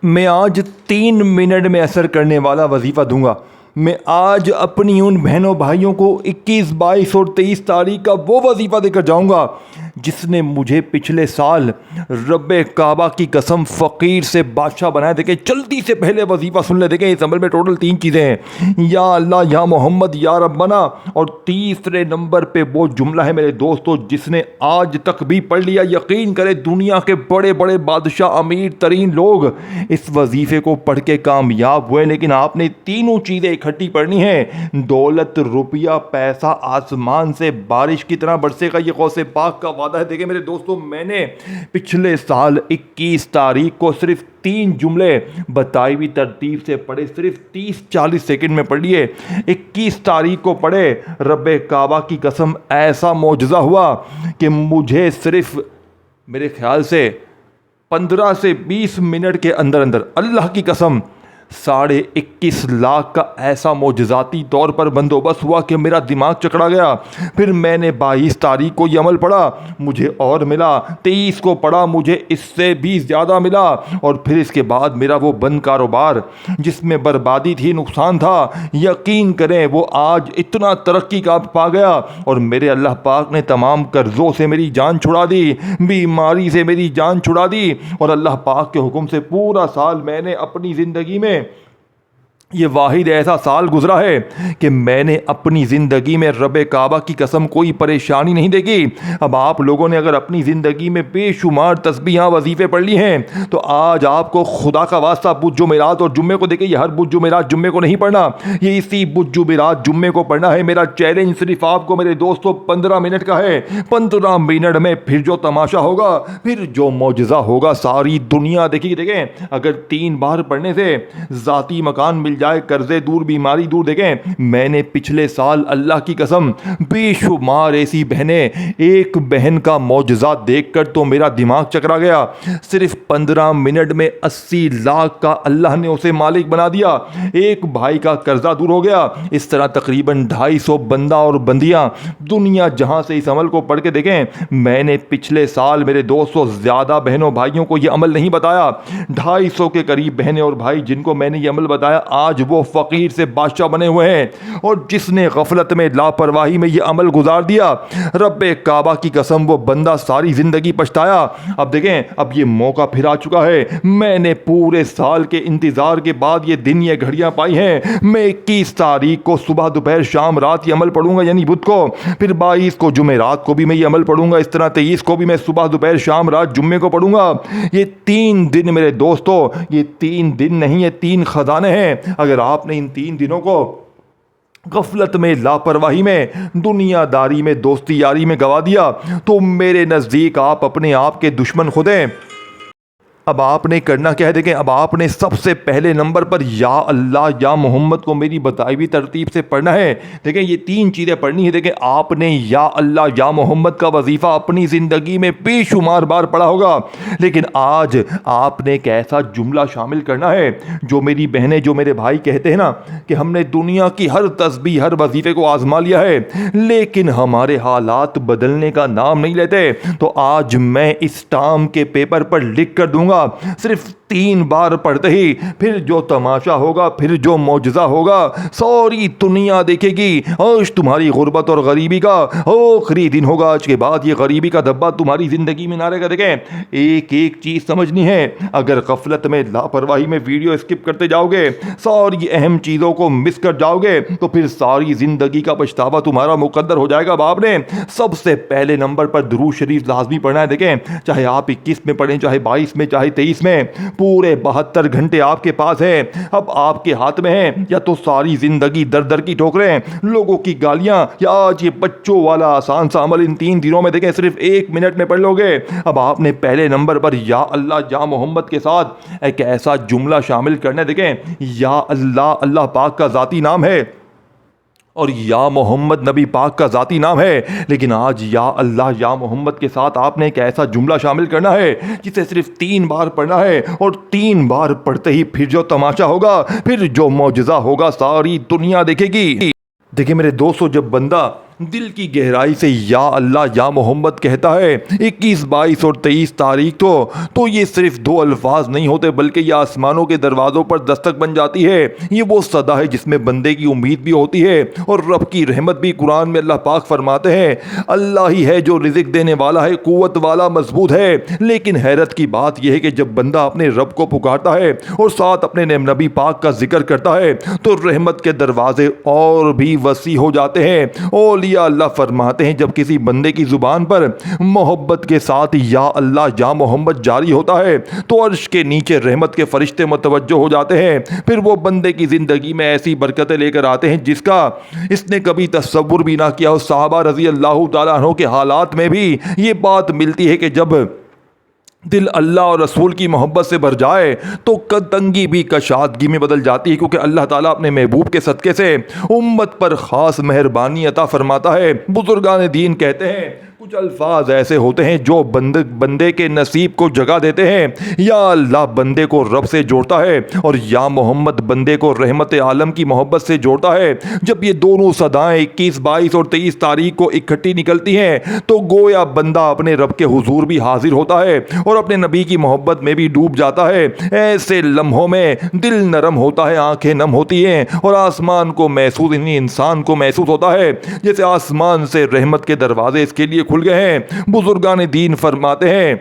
میں آج 3 منٹ میں اثر کرنے والا وظیفہ دوں گا۔ میں آج اپنی ان بہنوں بھائیوں کو 21، 22 اور 23 تاریخ کا وہ وظیفہ دے کر جاؤں گا جس نے مجھے پچھلے سال رب کعبہ کی قسم فقیر سے بادشاہ بنایا۔ دیکھیں جلدی سے پہلے وظیفہ سن لیں۔ دیکھیں اس عمل میں ٹوٹل 3 چیزیں ہیں، یا اللہ، یا محمد، یا ربنا، اور تیسرے نمبر پہ وہ جملہ ہے میرے دوستو جس نے آج تک بھی پڑھ لیا، یقین کرے دنیا کے بڑے بڑے بادشاہ، امیر ترین لوگ اس وظیفے کو پڑھ کے کامیاب ہوئے، لیکن آپ نے تینوں چیزیں اکٹھی پڑھنی ہے۔ دولت، روپیہ، پیسہ آسمان سے بارش کی طرح برسے گا، یہ غوث پاک کا وعدہ ہے۔ دیکھیں میرے دوستو، میں نے پچھلے سال 21 تاریخ کو صرف 3 جملے بتائی ہوئی ترتیب سے پڑھے، صرف 30-40 سیکنڈ میں پڑھ لیے۔ 21 تاریخ کو پڑھے، رب کعبہ کی قسم ایسا معجزہ ہوا کہ مجھے صرف میرے خیال سے 15 سے 20 منٹ کے اندر اللہ کی قسم 21.5 لاکھ کا ایسا معجزاتی طور پر بندوبست ہوا کہ میرا دماغ چکرا گیا۔ پھر میں نے 22 تاریخ کو یہ عمل پڑھا، مجھے اور ملا۔ 23 کو پڑھا، مجھے اس سے بھی زیادہ ملا۔ اور پھر اس کے بعد میرا وہ بند کاروبار جس میں بربادی تھی، نقصان تھا، یقین کریں وہ آج اتنا ترقی کا پا گیا، اور میرے اللہ پاک نے تمام قرضوں سے میری جان چھڑا دی، بیماری سے میری جان چھڑا دی، اور اللہ پاک کے حکم سے پورا سال میں نے اپنی زندگی میں یہ واحد ایسا سال گزرا ہے کہ میں نے اپنی زندگی میں رب کعبہ کی قسم کوئی پریشانی نہیں دیکھی۔ اب آپ لوگوں نے اگر اپنی زندگی میں بے شمار تسبیحاں، وظیفے پڑھ لی ہیں، تو آج آپ کو خدا کا واسطہ بدھ جمعرات اور جمعے کو، دیکھیں یہ ہر بدھ جمعرات جمعے کو نہیں پڑھنا، یہ اسی بدھ جمعرات جمعے کو پڑھنا ہے۔ میرا چیلنج صرف آپ کو میرے دوستو 15 منٹ کا ہے۔ 15 منٹ میں پھر جو تماشا ہوگا، پھر جو معجزہ ہوگا، ساری دنیا دیکھیے۔ دیکھیں اگر 3 بار پڑھنے سے ذاتی مکان مل جائے، قرضے دور، بیماری دور۔ دیکھیں میں نے پچھلے سال اللہ کی قسم بے شمار ایسی بہنیں، ایک بہن کا معجزہ دیکھ کر تو میرا دماغ چکرا گیا۔ صرف 15 منٹ میں 80 لاکھ کا اللہ نے اسے مالک بنا دیا، ایک بھائی کا قرضہ دور ہو گیا۔ اس طرح تقریباً 250 بندہ اور بندیاں دنیا جہاں سے اس عمل کو پڑھ کے دیکھیں۔ میں نے پچھلے سال میرے 200 زیادہ بہنوں بھائیوں کو یہ عمل نہیں بتایا، 250 کے قریب بہنیں اور بھائی جن کو میں نے یہ عمل بتایا، آج وہ فقیر سے بادشاہ بنے ہوئے ہیں۔ اور جس نے غفلت میں، لاپرواہی میں یہ عمل گزار دیا، رب کعبہ کی قسم وہ بندہ ساری زندگی پچھتایا۔ اب دیکھیں اب یہ موقع پھر آ چکا ہے۔ میں نے پورے سال کے انتظار کے بعد یہ دن، یہ گھڑیاں پائی ہیں۔ میں 21 تاریخ کو صبح، دوپہر، شام، رات یہ عمل پڑھوں گا، یعنی بدھ کو۔ پھر 22 کو جمعرات کو بھی میں یہ عمل پڑھوں گا، اس طرح 23 کو بھی میں صبح، دوپہر، شام، رات، جمعے کو پڑھوں گا۔ یہ 3 دن میرے دوستو، یہ 3 دن نہیں، یہ 3 خزانے ہیں۔ اگر آپ نے ان 3 دنوں کو غفلت میں، لاپرواہی میں، دنیا داری میں، دوستی یاری میں گوا دیا، تو میرے نزدیک آپ اپنے آپ کے دشمن خود ہیں۔ اب آپ نے کرنا کیا ہے؟ دیکھیں اب آپ نے سب سے پہلے نمبر پر یا اللہ، یا محمد کو میری بتائی ہوئی ترتیب سے پڑھنا ہے۔ دیکھیں یہ 3 چیزیں پڑھنی ہے۔ دیکھیں آپ نے یا اللہ، یا محمد کا وظیفہ اپنی زندگی میں بے شمار بار پڑھا ہوگا، لیکن آج آپ نے ایک ایسا جملہ شامل کرنا ہے جو میری بہنیں، جو میرے بھائی کہتے ہیں نا کہ ہم نے دنیا کی ہر تسبیح، ہر وظیفے کو آزما لیا ہے، لیکن ہمارے حالات بدلنے کا نام نہیں لیتے۔ تو آج میں اس ٹام کے پیپر پر لکھ کر دوں گا، صرف 3 بار پڑھتے ہی پھر جو تماشا ہوگا، پھر جو معجزہ ہوگا، ساری دنیا دیکھے گی۔ آج تمہاری غربت اور غریبی کا آخری دن ہوگا، آج کے بعد یہ غریبی کا دبا تمہاری زندگی میں نہ رہے گا۔ دیکھیں ایک ایک چیز سمجھنی ہے۔ اگر غفلت میں، لاپرواہی میں ویڈیو اسکپ کرتے جاؤ گے، ساری اہم چیزوں کو مس کر جاؤ گے، تو پھر ساری زندگی کا پچھتاوا تمہارا مقدر ہو جائے گا۔ اب آپ نے سب سے پہلے نمبر پر درود شریف لازمی پڑھنا ہے۔ دیکھیں چاہے آپ 21 میں پڑھیں، چاہے 22 میں، چاہے 23 میں، پورے 72 گھنٹے آپ کے پاس ہیں۔ اب آپ کے ہاتھ میں ہیں، یا تو ساری زندگی در در کی ٹھوکریں، لوگوں کی گالیاں، یا آج یہ بچوں والا آسان سا عمل ان 3 دنوں میں دیکھیں صرف 1 منٹ میں پڑھ لو گے۔ اب آپ نے پہلے نمبر پر یا اللہ، یا محمد کے ساتھ ایک ایسا جملہ شامل کرنا ہے۔ دیکھیں یا اللہ، اللہ پاک کا ذاتی نام ہے، اور یا محمد نبی پاک کا ذاتی نام ہے، لیکن آج یا اللہ، یا محمد کے ساتھ آپ نے ایک ایسا جملہ شامل کرنا ہے جسے صرف 3 بار پڑھنا ہے، اور 3 بار پڑھتے ہی پھر جو تماشا ہوگا، پھر جو معجزہ ہوگا، ساری دنیا دیکھے گی۔ دیکھیں میرے دوستو، جب بندہ دل کی گہرائی سے یا اللہ یا محمد کہتا ہے 21، 22 اور 23 تاریخ تو یہ صرف دو الفاظ نہیں ہوتے، بلکہ یہ آسمانوں کے دروازوں پر دستک بن جاتی ہے۔ یہ وہ صدا ہے جس میں بندے کی امید بھی ہوتی ہے اور رب کی رحمت بھی۔ قرآن میں اللہ پاک فرماتے ہیں اللہ ہی ہے جو رزق دینے والا ہے، قوت والا، مضبوط ہے۔ لیکن حیرت کی بات یہ ہے کہ جب بندہ اپنے رب کو پکارتا ہے اور ساتھ اپنے نبی پاک کا ذکر کرتا ہے تو رحمت کے دروازے اور بھی وسیع ہو جاتے ہیں۔ اولیاء اللہ فرماتے ہیں جب کسی بندے کی زبان پر محبت کے ساتھ یا اللہ یا محمد جاری ہوتا ہے تو عرش کے نیچے رحمت کے فرشتے متوجہ ہو جاتے ہیں، پھر وہ بندے کی زندگی میں ایسی برکتیں لے کر آتے ہیں جس کا اس نے کبھی تصور بھی نہ کیا ہو۔ صحابہ رضی اللہ تعالیٰ عنہ کے حالات میں بھی یہ بات ملتی ہے کہ جب دل اللہ اور رسول کی محبت سے بھر جائے تو تنگی بھی کشادگی میں بدل جاتی ہے، کیونکہ اللہ تعالیٰ اپنے محبوب کے صدقے سے امت پر خاص مہربانی عطا فرماتا ہے۔ بزرگان دین کہتے ہیں کچھ الفاظ ایسے ہوتے ہیں جو بندے کے نصیب کو جگہ دیتے ہیں۔ یا اللہ بندے کو رب سے جوڑتا ہے اور یا محمد بندے کو رحمت عالم کی محبت سے جوڑتا ہے۔ جب یہ دونوں صدائیں 21، 22 اور 23 تاریخ کو اکٹھی نکلتی ہیں تو گویا بندہ اپنے رب کے حضور بھی حاضر ہوتا ہے اور اپنے نبی کی محبت میں بھی ڈوب جاتا ہے۔ ایسے لمحوں میں دل نرم ہوتا ہے، آنکھیں نم ہوتی ہیں اور آسمان کو محسوس انسان کو محسوس ہوتا ہے جیسے آسمان سے رحمت کے دروازے اس کے لیے کھل گئے ہیں۔ بزرگان دین فرماتے ہیں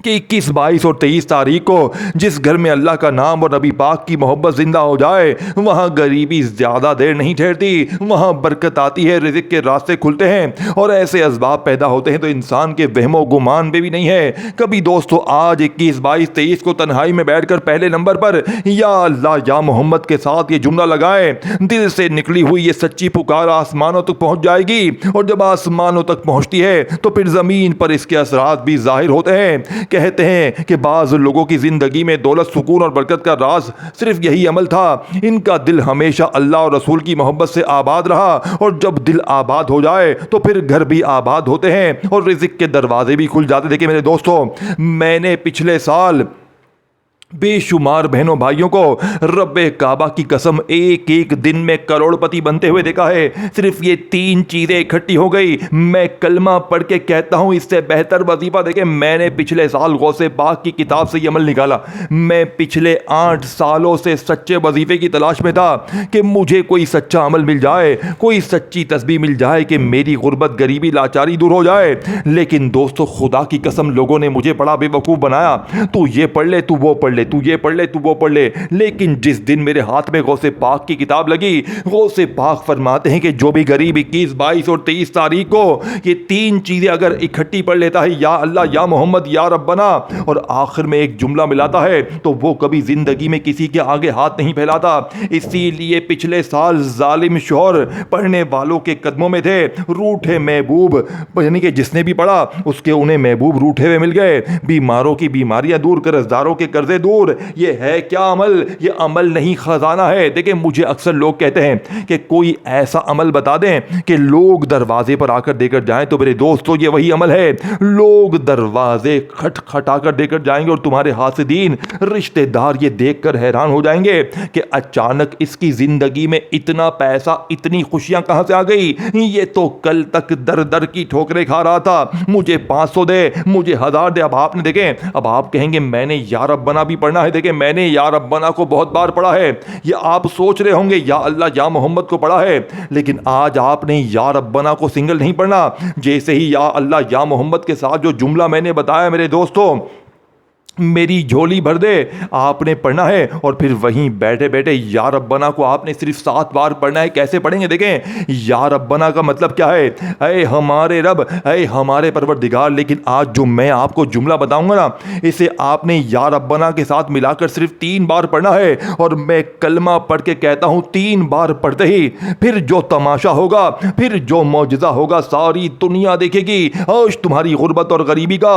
کہ 21، 22 اور 23 تاریخ کو جس گھر میں اللہ کا نام اور نبی پاک کی محبت زندہ ہو جائے وہاں غریبی زیادہ دیر نہیں ٹھہرتی، وہاں برکت آتی ہے، رزق کے راستے کھلتے ہیں اور ایسے اسباب پیدا ہوتے ہیں تو انسان کے وہم و گمان میں بھی نہیں ہے۔ کبھی دوستو آج 21، 22، 23 کو تنہائی میں بیٹھ کر پہلے نمبر پر یا اللہ یا محمد کے ساتھ یہ جملہ لگائے، دل سے نکلی ہوئی یہ سچی پکار آسمانوں تک پہنچ جائے گی، اور جب آسمانوں تک پہنچتی ہے تو پھر زمین پر اس کے اثرات بھی ظاہر ہوتے ہیں۔ کہتے ہیں کہ بعض لوگوں کی زندگی میں دولت، سکون اور برکت کا راز صرف یہی عمل تھا۔ ان کا دل ہمیشہ اللہ اور رسول کی محبت سے آباد رہا، اور جب دل آباد ہو جائے تو پھر گھر بھی آباد ہوتے ہیں اور رزق کے دروازے بھی کھل جاتے۔ دیکھیں میرے دوستو، میں نے پچھلے سال بے شمار بہنوں بھائیوں کو رب کعبہ کی قسم ایک ایک دن میں کروڑ پتی بنتے ہوئے دیکھا ہے۔ صرف یہ 3 چیزیں اکٹھی ہو گئی، میں کلمہ پڑھ کے کہتا ہوں اس سے بہتر وظیفہ دیکھیں میں نے پچھلے سال غوث پاک کی کتاب سے یہ عمل نکالا۔ میں پچھلے 8 سالوں سے سچے وظیفے کی تلاش میں تھا کہ مجھے کوئی سچا عمل مل جائے، کوئی سچی تسبیح مل جائے کہ میری غربت، غریبی، لاچاری دور ہو جائے۔ لیکن دوستو خدا کی قسم لوگوں نے مجھے بڑا بے وقوف بنایا، تو یہ پڑھ لے، تو وہ پڑھ لے، تو یہ پڑھ لے، تو وہ پڑھ لے۔ لیکن جس دن میرے ہاتھ میں غوث پاک کی کتاب لگی، غوث پاک فرماتے ہیں کہ جو بھی غریب 21، 22 اور 23 تاریخ کو یہ 3 چیزیں اگر اکٹھی پڑھ لیتا ہے، یا اللہ یا محمد یا ربنا، اور آخر میں ایک جملہ ملاتا ہے، تو وہ کبھی زندگی میں کسی کے آگے ہاتھ نہیں پھیلاتا۔ اسی لیے پچھلے سال ظالم شوہر پڑھنے والوں کے قدموں میں تھے، روٹھے محبوب، یعنی کہ جس نے بھی پڑھا اس کے انہیں محبوب روٹھے ہوئے مل گئے، بیماروں کی بیماریاں دور، قرضداروں کے قرضے دور۔ یہ ہے کیا عمل؟ یہ عمل نہیں خزانہ ہے۔ دیکھیں مجھے اکثر لوگ کہتے ہیں کہ کوئی ایسا عمل بتا دیں کہ لوگ دروازے پر آ کر دے کر جائیں، تو میرے دوستو یہ وہی عمل ہے۔ لوگ دروازے کھٹ کھٹا کر دے کر جائیں گے اور تمہارے حاسدین رشتہ دار یہ دیکھ کر حیران ہو جائیں گے کہ اچانک اس کی زندگی میں اتنا پیسہ، اتنی خوشیاں کہاں سے آ گئی؟ یہ تو کل تک در در کی ٹھوکریں کھا رہا تھا، مجھے 500 دے، مجھے 1000 دے۔ اب آپ نے دیکھیں، اب آپ کہیں گے میں نے یا ربنا بھی پڑھنا ہے۔ دیکھیں میں نے یا ربنا کو بہت بار پڑھا ہے، یہ آپ سوچ رہے ہوں گے یا اللہ یا محمد کو پڑھا ہے، لیکن آج آپ نے یا ربنا کو سنگل نہیں پڑھنا۔ جیسے ہی یا اللہ یا محمد کے ساتھ جو جملہ میں نے بتایا میرے دوستو، میری جھولی بھر دے، آپ نے پڑھنا ہے، اور پھر وہیں بیٹھے بیٹھے یا ربنا کو آپ نے صرف 7 بار پڑھنا ہے۔ کیسے پڑھیں گے؟ دیکھیں یا ربنا کا مطلب کیا ہے؟ اے ہمارے رب، اے ہمارے پروردگار۔ لیکن آج جو میں آپ کو جملہ بتاؤں گا نا، اسے آپ نے یا ربنا کے ساتھ ملا کر صرف 3 بار پڑھنا ہے، اور میں کلمہ پڑھ کے کہتا ہوں 3 بار پڑھتے ہی پھر جو تماشا ہوگا، پھر جو معجزہ ہوگا، ساری دنیا دیکھے گی۔ آج تمہاری غربت اور غریبی کا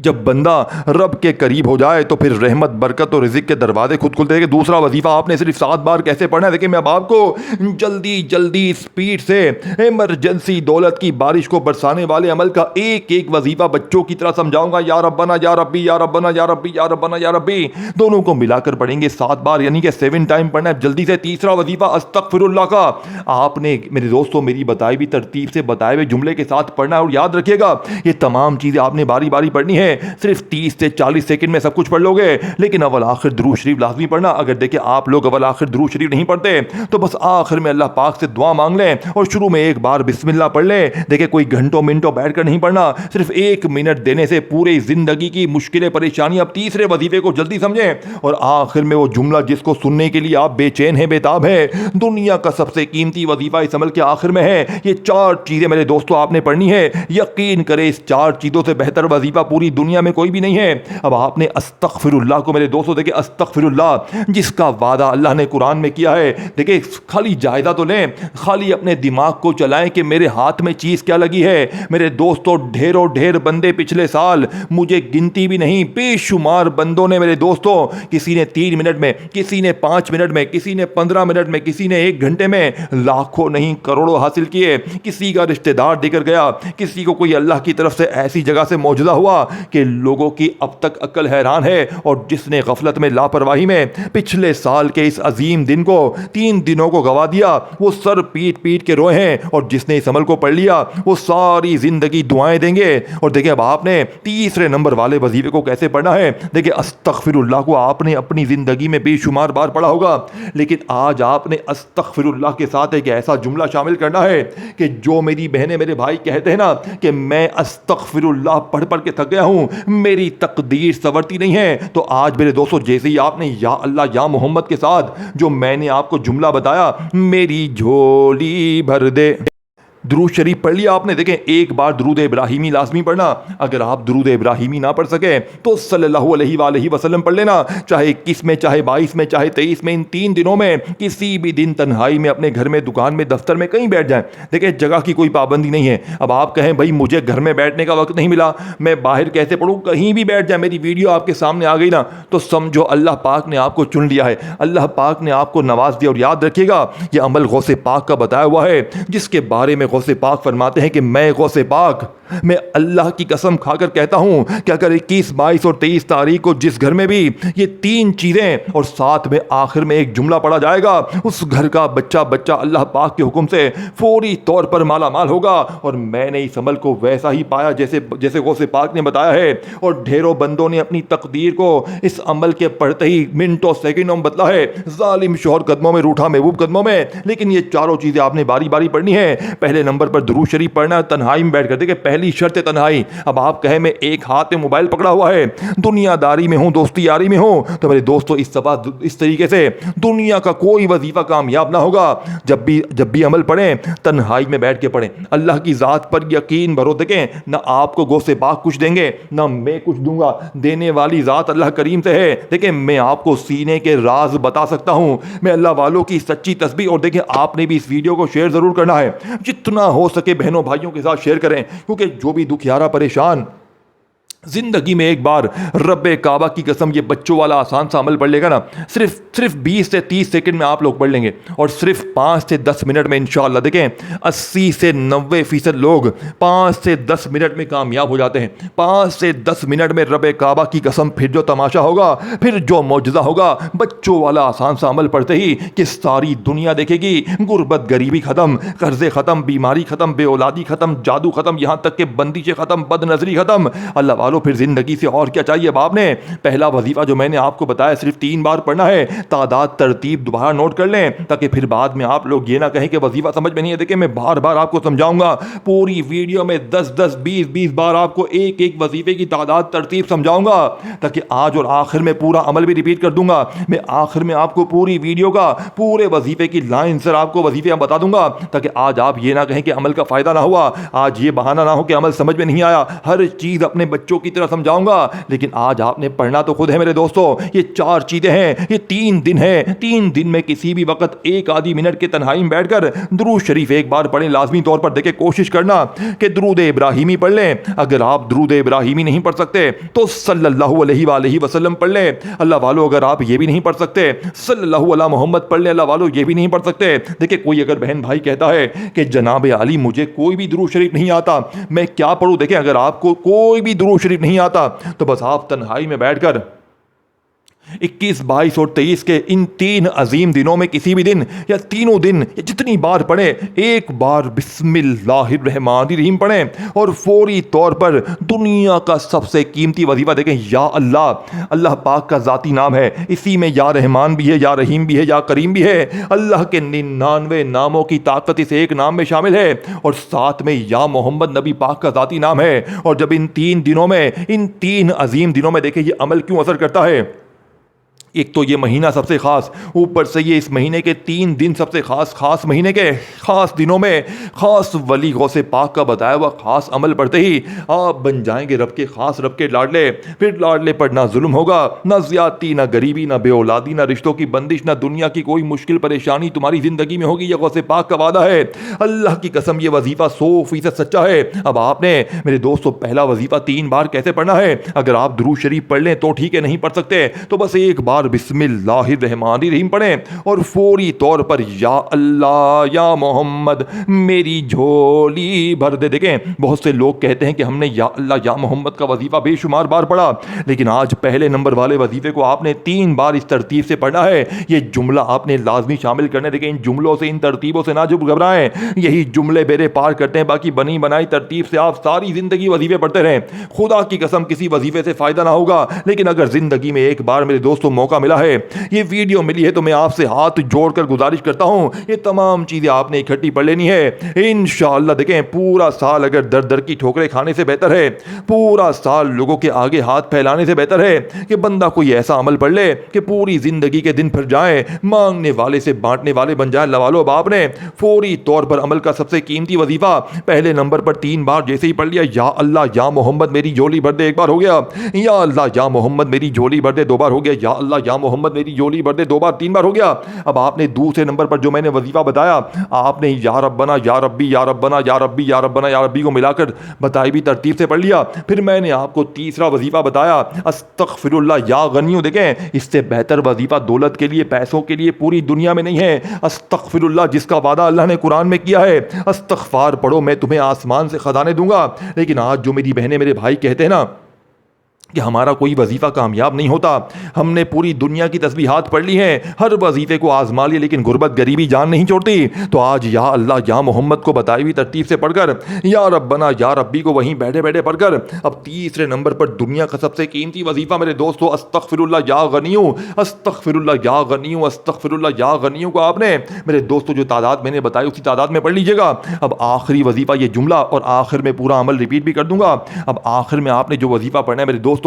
جب بندہ رب کے قریب ہو جائے تو پھر رحمت برکت اور رزق کے دروازے خود کھلتے ہیں. کہ دوسرا وظیفہ آپ نے صرف 7 بار کیسے پڑھنا ہے؟ دیکھیں میں اب آپ کو جلدی اسپیڈ سے ایمرجنسی دولت کی بارش کو برسانے والے عمل کا ایک ایک وظیفہ بچوں کی طرح سمجھاؤں گا. یا ربنا یا ربی یا ربنا یا ربی یا ربنا یا ربی دونوں کو ملا کر پڑھیں گے 7 بار, یعنی کہ 7 ٹائم پڑھنا ہے. جلدی سے تیسرا وظیفہ استغفر اللہ کا آپ نے میرے دوستوں میری بتائی بھی ترتیب سے بتائے ہوئے جملے کے ساتھ پڑھنا ہے. اور یاد رکھیے گا یہ تمام چیزیں آپ نے باری باری پڑھنی ہے. صرف 30 سے 40 سیکنڈ میں سب کچھ پڑھ لو گے, لیکن اول آخر درود شریف لازمی پڑھنا. اگر دیکھیں آپ لوگ اول آخر درود شریف نہیں پڑھتے تو بس آخر میں اللہ پاک سے دعا مانگ لیں اور شروع میں ایک بار بسم اللہ پڑھ لیں. دیکھیں کوئی گھنٹوں منٹوں بیٹھ کر نہیں پڑھنا, صرف 1 منٹ دینے سے پوری زندگی کی مشکلیں پریشانیاں اب تیسرے وظیفے کو جلدی سمجھیں. اور آخر میں وہ جملہ جس کو سننے کے لیے آپ بے چین ہیں, بےتاب ہیں, دنیا کا سب سے قیمتی وظیفہ اس عمل کے آخر میں ہے. یہ 4 چیزیں میرے دوستوں آپ نے پڑھنی ہے. یقین کرے اس 4 چیزوں سے بہتر وظیفہ پوری دنیا میں کوئی بھی نہیں ہے. اب آپ نے استغفر اللہ کو میرے دوستوں دیکھیں, استغفر اللہ جس کا وعدہ اللہ نے قرآن میں کیا ہے. دیکھیں خالی جائزہ تو لیں, خالی اپنے دماغ کو چلائیں کہ میرے ہاتھ میں چیز کیا لگی ہے. میرے دوستوں ڈھیروں ڈھیر بندے پچھلے سال, مجھے گنتی بھی نہیں, بے شمار بندوں نے میرے دوستوں, کسی نے 3 منٹ میں, کسی نے 5 منٹ میں, کسی نے 15 منٹ میں, کسی نے 1 گھنٹے میں لاکھوں نہیں کروڑوں حاصل کیے. کسی کا رشتہ دار دے کر گیا, کسی کو کوئی اللہ کی طرف سے ایسی جگہ سے معجزہ ہوا کہ لوگوں کی اب تک عقل حیران ہے. اور جس نے غفلت میں, لاپرواہی میں پچھلے سال کے اس عظیم دن کو, 3 دنوں کو گوا دیا, وہ سر پیٹ پیٹ کے روئے ہیں. اور جس نے اس عمل کو پڑھ لیا وہ ساری زندگی دعائیں دیں گے. اور دیکھیں اب آپ نے تیسرے نمبر والے وظیفے کو کیسے پڑھنا ہے. دیکھیں استغفر اللہ کو آپ نے اپنی زندگی میں بے شمار بار پڑھا ہوگا, لیکن آج آپ نے استغفر اللہ کے ساتھ ایک ایسا جملہ شامل کرنا ہے کہ جو میری بہنیں میرے بھائی کہتے ہیں نا کہ میں استغفر اللہ پڑھ پڑھ کے تھک گیا ہوں, میری تقدیر سنورتی نہیں ہے. تو آج میرے دوستوں جیسے ہی آپ نے یا اللہ یا محمد کے ساتھ جو میں نے آپ کو جملہ بتایا, میری جھولی بھر دے, درود شریف پڑھ لیا آپ نے. دیکھیں ایک بار درود ابراہیمی لازمی پڑھنا. اگر آپ درود ابراہیمی نہ پڑھ سکیں تو صلی اللہ علیہ وآلہ وسلم پڑھ لینا, چاہے 21 میں, چاہے 22 میں, چاہے 23 میں. ان 3 دنوں میں کسی بھی دن تنہائی میں اپنے گھر میں, دکان میں, دفتر میں, کہیں بیٹھ جائیں. دیکھیں جگہ کی کوئی پابندی نہیں ہے. اب آپ کہیں بھائی مجھے گھر میں بیٹھنے کا وقت نہیں ملا, میں باہر کیسے پڑھوں, کہیں بھی بیٹھ جائیں. میری ویڈیو آپ کے سامنے آ گئی نا تو سمجھو اللہ پاک نے آپ کو چن لیا ہے, اللہ پاک نے آپ کو نواز دیا. اور یاد رکھیے گا یہ عمل غوث پاک کا بتایا ہوا ہے, جس کے بارے میں غوث پاک فرماتے ہیں کہ میں غوث پاک, میں اللہ کی قسم کھا کر کہتا ہوں کہ اگر 21, 22 اور 23 تاریخ کو جس گھر میں بھی یہ 3 چیزیں اور ساتھ میں آخر میں ایک جملہ پڑھا جائے گا, اس گھر کا بچہ اللہ پاک کے حکم سے فوری طور پر مالا مال ہوگا. اور میں نے اس عمل کو ویسا ہی پایا جیسے غوث پاک نے بتایا ہے. اور ڈھیروں بندوں نے اپنی تقدیر کو اس عمل کے پڑھتے ہی منٹوں سیکنڈوں میں بدلا ہے, ظالم شوہر قدموں میں, روٹھا محبوب قدموں میں. لیکن یہ 4 چیزیں آپ نے باری باری پڑھنی ہے. پہلے نمبر پر درود شریف پڑھنا, تنہائی میں بیٹھ کر. دیکھیں پہلی شرط تنہائی. اب آپ کہیں میں ایک ہاتھ میں موبائل پکڑا ہوا ہے, دنیا داری میں ہوں, دوستی یاری میں ہوں, تو میرے دوستوں اس طریقے سے دنیا کا کوئی وظیفہ کامیاب نہ ہوگا. جب بھی عمل پڑھیں تنہائی میں بیٹھ کے پڑھیں, اللہ کی ذات پر یقین بھرو. دیکھیں نہ آپ کو غوث پاک کچھ دیں گے نہ میں کچھ دوں گا, دینے والی ذات اللہ کریم سے ہے. دیکھیں میں آپ کو سینے کے راز بتا سکتا ہوں, میں اللہ والوں کی سچی تسبیح. اور دیکھیں آپ نے بھی اس ویڈیو کو شیئر ضرور کرنا ہے, جتنا ہو سکے بہنوں بھائیوں کے ساتھ شیئر کریں, کیونکہ جو بھی دکھیارا پریشان زندگی میں ایک بار رب کعبہ کی قسم یہ بچوں والا آسان سا عمل پڑھ لے گا نا, صرف 20 سے 30 سیکنڈ میں آپ لوگ پڑھ لیں گے, اور صرف 5 سے 10 منٹ میں انشاءاللہ. دیکھیں 80 سے 90% لوگ 5 سے 10 منٹ میں کامیاب ہو جاتے ہیں. 5 سے 10 منٹ میں رب کعبہ کی قسم پھر جو تماشا ہوگا, پھر جو معجزہ ہوگا, بچوں والا آسان سا عمل پڑھتے ہی کہ ساری دنیا دیکھے گی, غربت غریبی ختم, قرضے ختم, بیماری ختم, بے اولادی ختم, جادو ختم, یہاں تک کہ بندشیں ختم, بد نظری ختم. اللہ پھر زندگی سے اور کیا چاہیے. اب آپ نے پہلا وظیفہ جو میں نے آپ کو بتایا صرف 3 بار پڑھنا ہے. تعداد ترتیب دوبارہ نوٹ کر لیں تاکہ پھر بعد میں آپ لوگ یہ نہ کہیں کہ وظیفہ سمجھ میں نہیں ہے. دیکھیں میں بار بار آپ کو سمجھاؤں گا, پوری ویڈیو میں 10 20 بار آپ کو ایک ایک وظیفے کی تعداد ترتیب سمجھاؤں گا, تاکہ آج اور آخر میں پورا عمل بھی ریپیٹ کر دوں گا. میں آخر میں آپ کو پوری ویڈیو کا پورے وظیفے کی لائن سر آپ کو وظیفے بتا دوں گا, تاکہ آج آپ یہ نہ کہیں کہ عمل کا فائدہ نہ ہوا, آج یہ بہانہ نہ ہو کہ عمل سمجھ میں نہیں آیا. ہر چیز اپنے بچوں کی طرح سمجھاؤں گا، لیکن آج آپ نے پڑھنا تو خود ہے میرے دوستو۔ یہ 4 چیزیں ہیں، یہ 3 دن ہیں، 3 دن میں کسی بھی وقت ایک آدھی منٹ کے تنہائی میں بیٹھ کر درود شریف ایک بار پڑھیں لازمی طور پر۔ دیکھیں کوشش کرنا کہ درود ابراہیمی پڑھ لیں، اگر آپ درود ابراہیمی نہیں پڑھ سکتے تو صلی اللہ علیہ وآلہ وسلم پڑھ لیں۔ اللہ والو اگر آپ یہ بھی نہیں پڑھ سکتے صلی اللہ علیہ محمد پڑھ لیں، اللہ والو یہ بھی نہیں پڑھ سکتے۔ دیکھیں کوئی اگر بہن بھائی کہتا ہے کہ جناب علی مجھے کوئی بھی درود شریف نہیں آتا، میں کیا پڑھوں؟ دیکھیں اگر آپ کو کوئی بھی درود شریف نہیں آتا تو بس آپ تنہائی میں بیٹھ کر 21، 22 اور 23 کے ان 3 عظیم دنوں میں کسی بھی دن یا تینوں دن یا جتنی بار پڑھیں، ایک بار بسم اللہ الرحمن الرحیم پڑھیں اور فوری طور پر دنیا کا سب سے قیمتی وظیفہ دیکھیں یا اللہ۔ اللہ پاک کا ذاتی نام ہے، اسی میں یا رحمان بھی ہے، یا رحیم بھی ہے، یا کریم بھی ہے۔ اللہ کے 99 ناموں کی طاقت اس ایک نام میں شامل ہے، اور ساتھ میں یا محمد نبی پاک کا ذاتی نام ہے۔ اور جب ان 3 دنوں میں، ان 3 عظیم دنوں میں دیکھیں یہ عمل کیوں اثر کرتا ہے؟ ایک تو یہ مہینہ سب سے خاص، اوپر سے یہ اس مہینے کے 3 دن سب سے خاص مہینے کے خاص دنوں میں خاص ولی غوث پاک کا بتایا ہوا خاص عمل پڑھتے ہی آپ بن جائیں گے رب کے لاڈلے۔ پھر لاڈلے پر نہ ظلم ہوگا، نہ زیادتی، نہ غریبی، نہ بے اولادی، نہ رشتوں کی بندش، نہ دنیا کی کوئی مشکل پریشانی تمہاری زندگی میں ہوگی۔ یہ غوث پاک کا وعدہ ہے، اللہ کی قسم یہ وظیفہ 100% سچا ہے۔ اب آپ نے میرے دوستو پہلا وظیفہ 3 بار کیسے پڑھنا ہے؟ اگر آپ درود شریف پڑھ لیں تو ٹھیک ہے، نہیں پڑھ سکتے تو بس ایک بار بسم اللہ الرحمن الرحیم پڑھیں اور فوری طور پر یا اللہ یا محمد میری جھولی بھر دے۔ دیکھیں بہت سے لوگ کہتے ہیں کہ ہم نے یا اللہ یا محمد کا وظیفہ بے شمار بار پڑھا، لیکن آج پہلے نمبر والے وظیفے کو آپ نے 3 بار اس ترتیب سے پڑھنا ہے۔ یہ جملہ آپ نے لازمی شامل کرنے۔ دیکھیں ان جملوں سے، ان ترتیبوں سے نہ جو گھبرائیں، یہی جملے بیرے پار کرتے ہیں، باقی بنی بنائی ترتیب سے آپ ساری زندگی وظیفے پڑھتے رہیں، خدا کی قسم کسی وظیفے سے فائدہ نہ ہوگا۔ لیکن اگر زندگی میں ایک بار میرے دوستوں موقع ملا ہے، یہ ویڈیو ملی ہے، تو میں آپ سے ہاتھ جوڑ کر گزارش کرتا ہوں یہ تمام چیزیں آپ نے اکٹھی پڑھ لینی ہے انشاءاللہ۔ دیکھیں پورا سال اگر در در کی ٹھوکریں کھانے سے بہتر ہے، پورا سال لوگوں کے آگے ہاتھ پھیلانے سے بہتر ہے کہ بندہ کوئی ایسا عمل پڑھ لے کہ پوری زندگی کے دن پھر جائیں، مانگنے والے سے بانٹنے والے بن جائیں۔ لوالو اب آپ نے فوری طور پر عمل کا سب سے قیمتی وظیفہ پہلے نمبر پر 3 بار جیسے ہی پڑھ لیا، یا اللہ یا محمد میری جھولی بھر دے، ایک بار ہو گیا، یا اللہ یا محمد میری جھولی بھر دے، 2 بار ہو گیا، یا اللہ یا محمد میری جھولی بھر دے، 2 بار، 3 بار ہو گیا۔ اب آپ نے دوسرے نمبر پر جو میں نے وظیفہ بتایا، آپ نے یا ربنا یا ربی یا ربنا یا ربی یا ربنا یا ربی کو ملا کر بتائی بھی ترتیب سے پڑھ لیا۔ پھر میں نے آپ کو تیسرا وظیفہ بتایا استغفر اللہ یا غنیوں۔ دیکھیں اس سے بہتر وظیفہ دولت کے لیے، پیسوں کے لیے پوری دنیا میں نہیں ہے۔ استغفر اللہ جس کا وعدہ اللہ نے قرآن میں کیا ہے، استغفار پڑھو میں تمہیں آسمان سے خزانے دوں گا۔ لیکن آج جو میری بہنیں میرے بھائی کہتے ہیں نا کہ ہمارا کوئی وظیفہ کامیاب نہیں ہوتا، ہم نے پوری دنیا کی تسبیحات پڑھ لی ہیں، ہر وظیفے کو آزما لیا، لیکن غربت غریبی جان نہیں چھوڑتی، تو آج یا اللہ یا محمد کو بتائی ہوئی ترتیب سے پڑھ کر، یا ربنا یا ربی کو وہیں بیٹھے بیٹھے پڑھ کر، اب تیسرے نمبر پر دنیا کا سب سے قیمتی وظیفہ میرے دوستو استغفر اللہ یا غنیوں، استغفر اللہ یا غنیوں، استغفر اللہ یا غنیوں کو آپ نے میرے دوستو جو تعداد میں نے بتائی اسی تعداد میں پڑھ لیجیے گا۔ اب آخری وظیفہ یہ جملہ، اور آخر میں پورا عمل ریپیٹ بھی کر دوں گا۔ اب آخر میں آپ نے جو وظیفہ پڑھنا ہے میرے دوستو،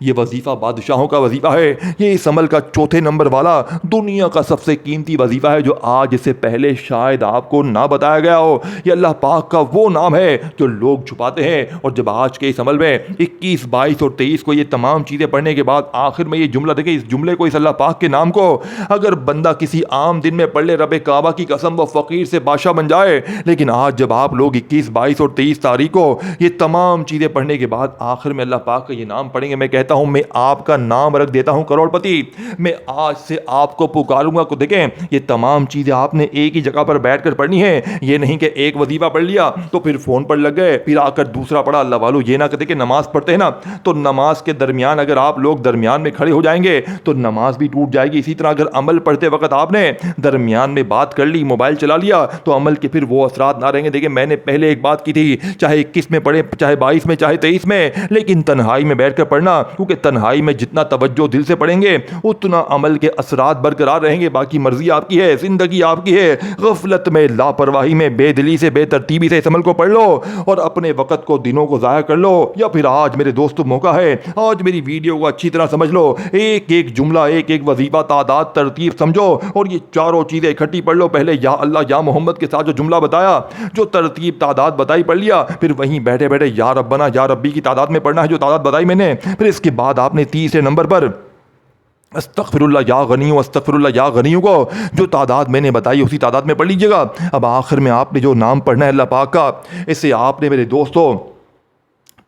یہ وظیفہ بادشاہوں کا وظیفہ ہے، یہ اس عمل کا 4تھے نمبر والا دنیا کا سب سے قیمتی وظیفہ ہے جو آج سے پہلے شاید آپ کو نہ بتایا گیا ہو۔ یہ اللہ پاک کا وہ نام ہے جو لوگ چھپاتے ہیں، اور جب آج کے اس عمل میں 21، 22 اور 23 کو یہ تمام چیزیں پڑھنے کے بعد آخر میں یہ جملہ دیکھیں، اس جملے کو، اس اللہ پاک کے نام کو اگر بندہ کسی عام دن میں پڑھ لے، رب کعبہ کی قسم وہ فقیر سے بادشاہ بن جائے۔ لیکن آج جب آپ لوگ 21، 22 اور 23 تاریخ کو یہ تمام چیزیں پڑھنے کے بعد آخر میں اللہ پاک کا یہ نام پڑھیں گے، میں کہتا ہوں میں آپ کا نام رکھ دیتا ہوں کروڑ پتی۔ میں آج سے آپ کو پکاروں گا کو دیکھیں یہ تمام چیزیں آپ نے ایک ہی جگہ پر بیٹھ کر پڑھنی ہے، یہ نہیں کہ ایک وظیفہ پڑھ لیا تو پھر فون پر لگ گئے، پھر آ کر دوسرا پڑھا۔ اللہ والو یہ نہ کہتے کہ نماز پڑھتے ہیں نا تو نماز کے درمیان اگر آپ لوگ درمیان میں کھڑے ہو جائیں گے تو نماز بھی ٹوٹ جائے گی۔ اسی طرح اگر عمل پڑھتے وقت آپ نے درمیان میں بات کر لی، موبائل چلا لیا، تو عمل کے پھر وہ اثرات نہ رہیں گے۔ دیکھیں میں نے پہلے ایک بات کی تھی، چاہے 21 میں پڑھے، چاہے 22 میں، چاہے 23 میں، لیکن تنہائی میں بیٹھ کر پڑھنا، کیونکہ تنہائی میں جتنا توجہ دل سے پڑھیں گے اتنا عمل کے اثرات برقرار رہیں گے۔ باقی مرضی آپ کی ہے، زندگی آپ کی ہے، غفلت میں، لاپرواہی میں، بے دلی سے، بے ترتیبی سے اس عمل کو پڑھ لو اور اپنے وقت کو، دنوں کو ضائع کر لو، یا پھر آج میرے دوستو موقع ہے، آج میری ویڈیو کو اچھی طرح سمجھ لو، ایک ایک جملہ، ایک ایک وظیفہ، تعداد، ترتیب سمجھو اور یہ چاروں چیزیں اکٹھی پڑھ لو۔ پہلے یا اللہ یا محمد کے ساتھ جو جملہ بتایا، جو ترتیب تعداد بتائی پڑھ لیا، پھر وہیں بیٹھے بیٹھے یا ربنا یا ربی کی تعداد میں پڑھنا ہے جو تعداد بتائی میں نے، پھر اس کے بعد آپ نے تیسرے نمبر پر استغفر اللہ یا غنیوں، استغفر اللہ یا غنیوں کو جو تعداد میں نے بتائی اسی تعداد میں پڑھ لیجیے گا۔ اب آخر میں آپ نے جو نام پڑھنا ہے اللہ پاک کا، اسے آپ نے میرے دوستوں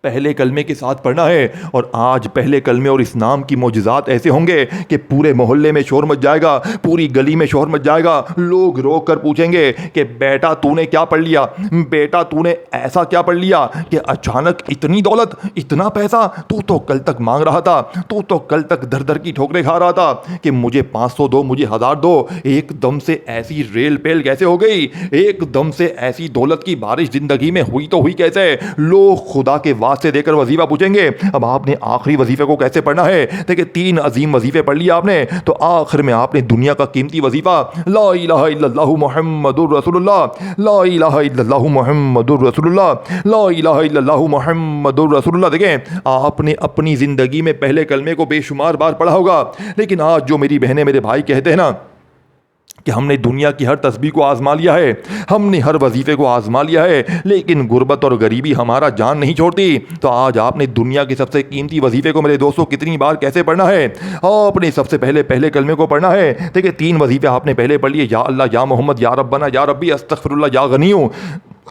پہلے کلمے کے ساتھ پڑھنا ہے، اور آج پہلے کلمے اور اس نام کی معجزات ایسے ہوں گے کہ پورے محلے میں شور مچ جائے گا، پوری گلی میں شور مچ جائے گا، لوگ رو کر پوچھیں گے کہ بیٹا تو نے کیا پڑھ لیا، بیٹا تو نے ایسا کیا پڑھ لیا کہ اچانک اتنی دولت، اتنا پیسہ، تو کل تک مانگ رہا تھا، تو کل تک در در کی ٹھوکریں کھا رہا تھا کہ مجھے 500 دو، مجھے 1000 دو، ایک دم سے ایسی ریل پیل کیسے ہو گئی، ایک دم سے ایسی دولت کی بارش زندگی میں ہوئی تو ہوئی کیسے؟ لوگ خدا کے سے دے کر وظیفہ پوچھیں گے۔ اب آپ نے آخری وظیفے کو کیسے پڑھنا ہے؟ دیکھیں 3 عظیم وظیفے پڑھ لیا آپ نے، تو آخر میں آپ نے دنیا کا قیمتی وظیفہ لا الہ الا اللہ محمد الرسول اللہ، لا الہ الا اللہ محمد الرسول اللہ، لا الہ الا اللہ محمد الرسول اللہ، دیکھیں آپ نے اپنی زندگی میں پہلے کلمے کو بے شمار بار پڑھا ہوگا، لیکن آج جو میری بہنیں میرے بھائی کہتے ہیں نا کہ ہم نے دنیا کی ہر تسبیح کو آزما لیا ہے، ہم نے ہر وظیفے کو آزما لیا ہے، لیکن غربت اور غریبی ہمارا جان نہیں چھوڑتی، تو آج آپ نے دنیا کے سب سے قیمتی وظیفے کو میرے دوستوں کتنی بار کیسے پڑھنا ہے؟ آپ نے سب سے پہلے کلمے کو پڑھنا ہے۔ دیکھیں 3 وظیفے آپ نے پہلے پڑھ لیے، یا اللہ یا محمد یا ربنا یا ربی استغفر اللہ یا غنیوں۔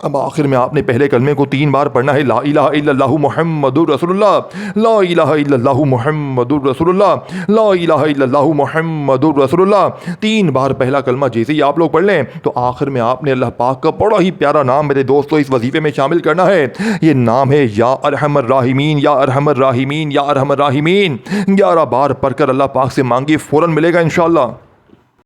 اب آخر میں آپ نے پہلے کلمے کو 3 بار پڑھنا ہے، لا الہ الا اللہ محمد الرسول اللہ، لا الہ الا اللہ محمد الرسول اللہ، لا الہ الا اللہ محمد الرسول اللہ۔ 3 بار پہلا کلمہ جیسے ہی آپ لوگ پڑھ لیں تو آخر میں آپ نے اللہ پاک کا بڑا ہی پیارا نام میرے دوستوں اس وظیفے میں شامل کرنا ہے۔ یہ نام ہے یا ارحم الراحمین، یا ارحم الراحمین، یا ارحم الراحمین۔ 11 بار پڑھ کر اللہ پاک سے مانگی، فوراً ملے گا انشاءاللہ۔